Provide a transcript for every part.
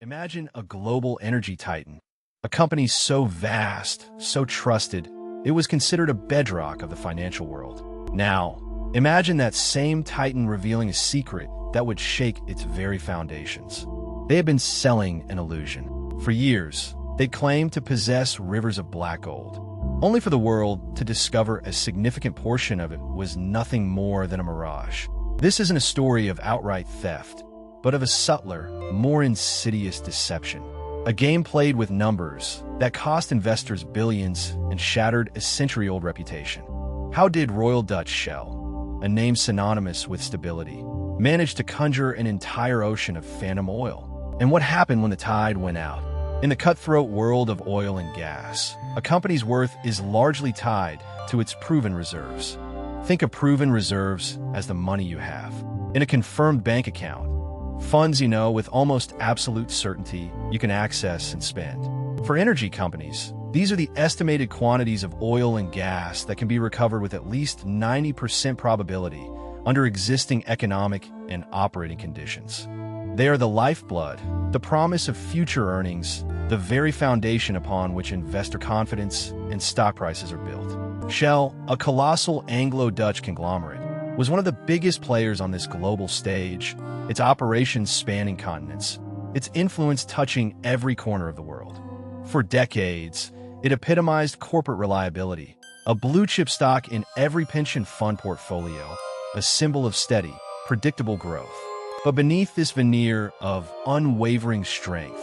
Imagine a global energy titan, a company so vast, so trusted, it was considered a bedrock of the financial world. Now, imagine that same titan revealing a secret that would shake its very foundations. They had been selling an illusion. For years, they claimed to possess rivers of black gold, only for the world to discover a significant portion of it was nothing more than a mirage. This isn't a story of outright theft, but of a subtler, more insidious deception. A game played with numbers that cost investors billions and shattered a century-old reputation. How did Royal Dutch Shell, a name synonymous with stability, manage to conjure an entire ocean of phantom oil? And what happened when the tide went out? In the cutthroat world of oil and gas, a company's worth is largely tied to its proven reserves. Think of proven reserves as the money you have in a confirmed bank account. Funds with almost absolute certainty you can access and spend. For energy companies, these are the estimated quantities of oil and gas that can be recovered with at least 90% probability under existing economic and operating conditions. They are the lifeblood, the promise of future earnings, the very foundation upon which investor confidence and stock prices are built. Shell, a colossal Anglo-Dutch conglomerate, was one of the biggest players on this global stage, its operations spanning continents, its influence touching every corner of the world. For decades, it epitomized corporate reliability, a blue-chip stock in every pension fund portfolio, a symbol of steady, predictable growth. But beneath this veneer of unwavering strength,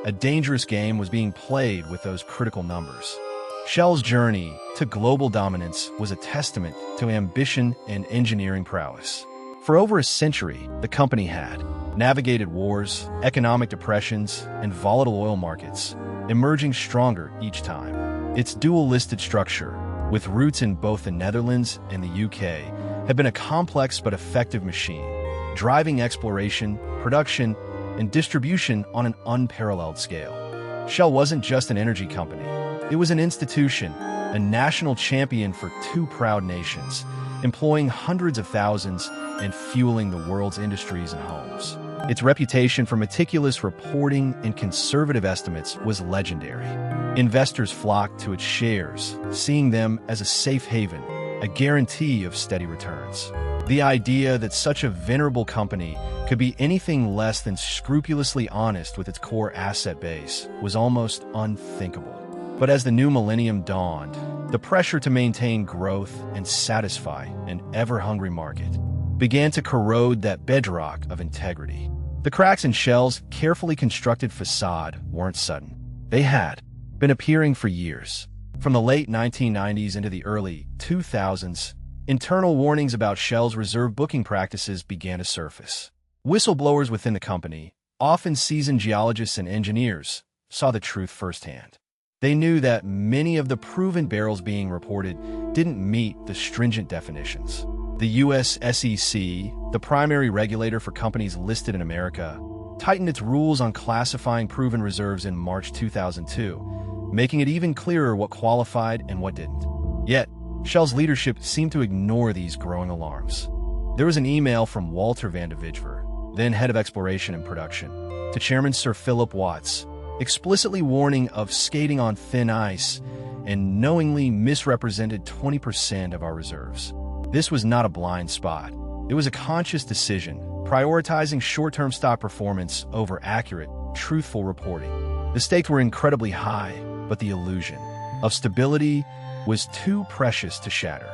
a dangerous game was being played with those critical numbers. Shell's journey to global dominance was a testament to ambition and engineering prowess. For over a century, the company had navigated wars, economic depressions, and volatile oil markets, emerging stronger each time. Its dual-listed structure, with roots in both the Netherlands and the UK, had been a complex but effective machine, driving exploration, production, and distribution on an unparalleled scale. Shell wasn't just an energy company. It was an institution, a national champion for two proud nations, employing hundreds of thousands and fueling the world's industries and homes. Its reputation for meticulous reporting and conservative estimates was legendary. Investors flocked to its shares, seeing them as a safe haven, a guarantee of steady returns. The idea that such a venerable company could be anything less than scrupulously honest with its core asset base was almost unthinkable. But as the new millennium dawned, the pressure to maintain growth and satisfy an ever-hungry market began to corrode that bedrock of integrity. The cracks in Shell's carefully constructed facade weren't sudden. They had been appearing for years. From the late 1990s into the early 2000s, internal warnings about Shell's reserve booking practices began to surface. Whistleblowers within the company, often seasoned geologists and engineers, saw the truth firsthand. They knew that many of the proven barrels being reported didn't meet the stringent definitions. The U.S. SEC, the primary regulator for companies listed in America, tightened its rules on classifying proven reserves in March 2002, making it even clearer what qualified and what didn't. Yet, Shell's leadership seemed to ignore these growing alarms. There was an email from Walter van de Vigver, then head of exploration and production, to Chairman Sir Philip Watts, explicitly warning of skating on thin ice and knowingly misrepresented 20% of our reserves. This was not a blind spot. It was a conscious decision, prioritizing short-term stock performance over accurate, truthful reporting. The stakes were incredibly high, but the illusion of stability was too precious to shatter.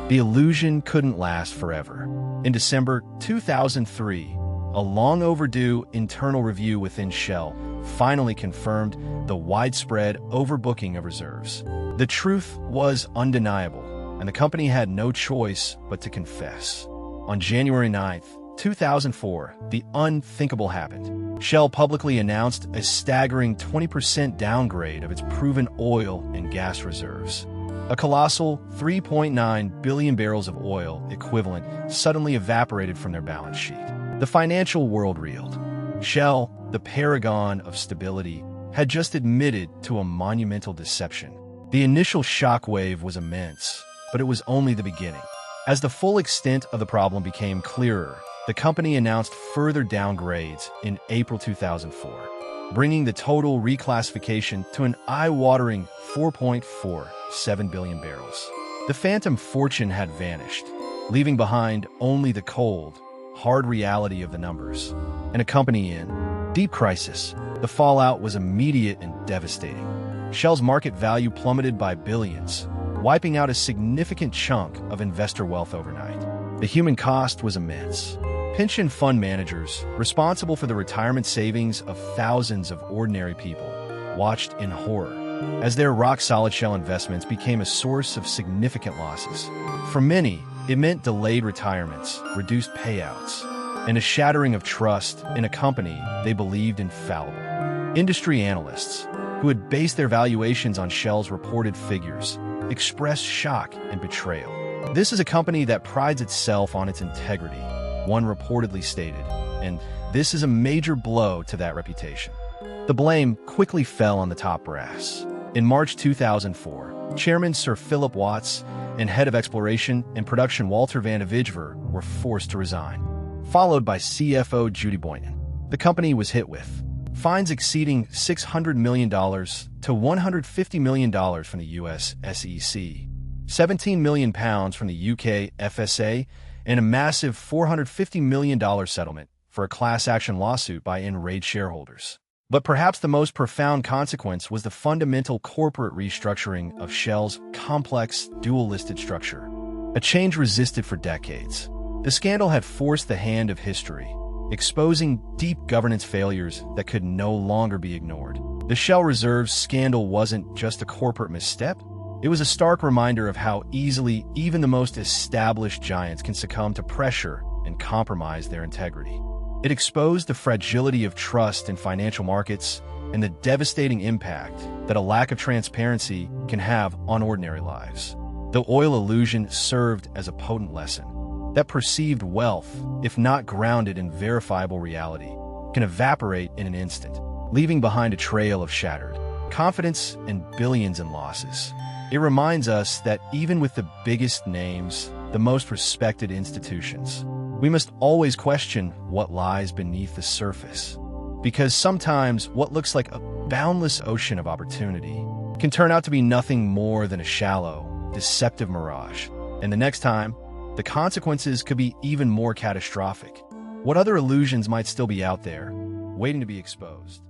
The illusion couldn't last forever. In December 2003, a long-overdue internal review within Shell finally confirmed the widespread overbooking of reserves. The truth was undeniable, and the company had no choice but to confess. On January 9, 2004, the unthinkable happened. Shell publicly announced a staggering 20% downgrade of its proven oil and gas reserves. A colossal 3.9 billion barrels of oil equivalent suddenly evaporated from their balance sheet. The financial world reeled. Shell, the paragon of stability, had just admitted to a monumental deception. The initial shockwave was immense, but it was only the beginning. As the full extent of the problem became clearer, the company announced further downgrades in April 2004. bringing the total reclassification to an eye-watering 4.47 billion barrels. The phantom fortune had vanished, leaving behind only the cold, hard reality of the numbers. And a company in deep crisis, the fallout was immediate and devastating. Shell's market value plummeted by billions, wiping out a significant chunk of investor wealth overnight. The human cost was immense. Pension fund managers, responsible for the retirement savings of thousands of ordinary people, watched in horror as their rock-solid Shell investments became a source of significant losses. For many, it meant delayed retirements, reduced payouts, and a shattering of trust in a company they believed infallible. Industry analysts, who had based their valuations on Shell's reported figures, expressed shock and betrayal. "This is a company that prides itself on its integrity," one reportedly stated, "and this is a major blow to that reputation." The blame quickly fell on the top brass. In March 2004, Chairman Sir Philip Watts and Head of Exploration and Production Walter van de Vigver were forced to resign, followed by CFO Judy Boynton. The company was hit with fines exceeding $600 million to $150 million from the US SEC, £17 million from the UK FSA, and a massive $450 million settlement for a class action lawsuit by enraged shareholders. But perhaps the most profound consequence was the fundamental corporate restructuring of Shell's complex, dual-listed structure, a change resisted for decades. The scandal had forced the hand of history, exposing deep governance failures that could no longer be ignored. The Shell Reserves scandal wasn't just a corporate misstep. It was a stark reminder of how easily even the most established giants can succumb to pressure and compromise their integrity. It exposed the fragility of trust in financial markets and the devastating impact that a lack of transparency can have on ordinary lives. The oil illusion served as a potent lesson that perceived wealth, if not grounded in verifiable reality, can evaporate in an instant, leaving behind a trail of shattered confidence and billions in losses. It reminds us that even with the biggest names, the most respected institutions, we must always question what lies beneath the surface. Because sometimes what looks like a boundless ocean of opportunity can turn out to be nothing more than a shallow, deceptive mirage. And the next time, the consequences could be even more catastrophic. What other illusions might still be out there, waiting to be exposed?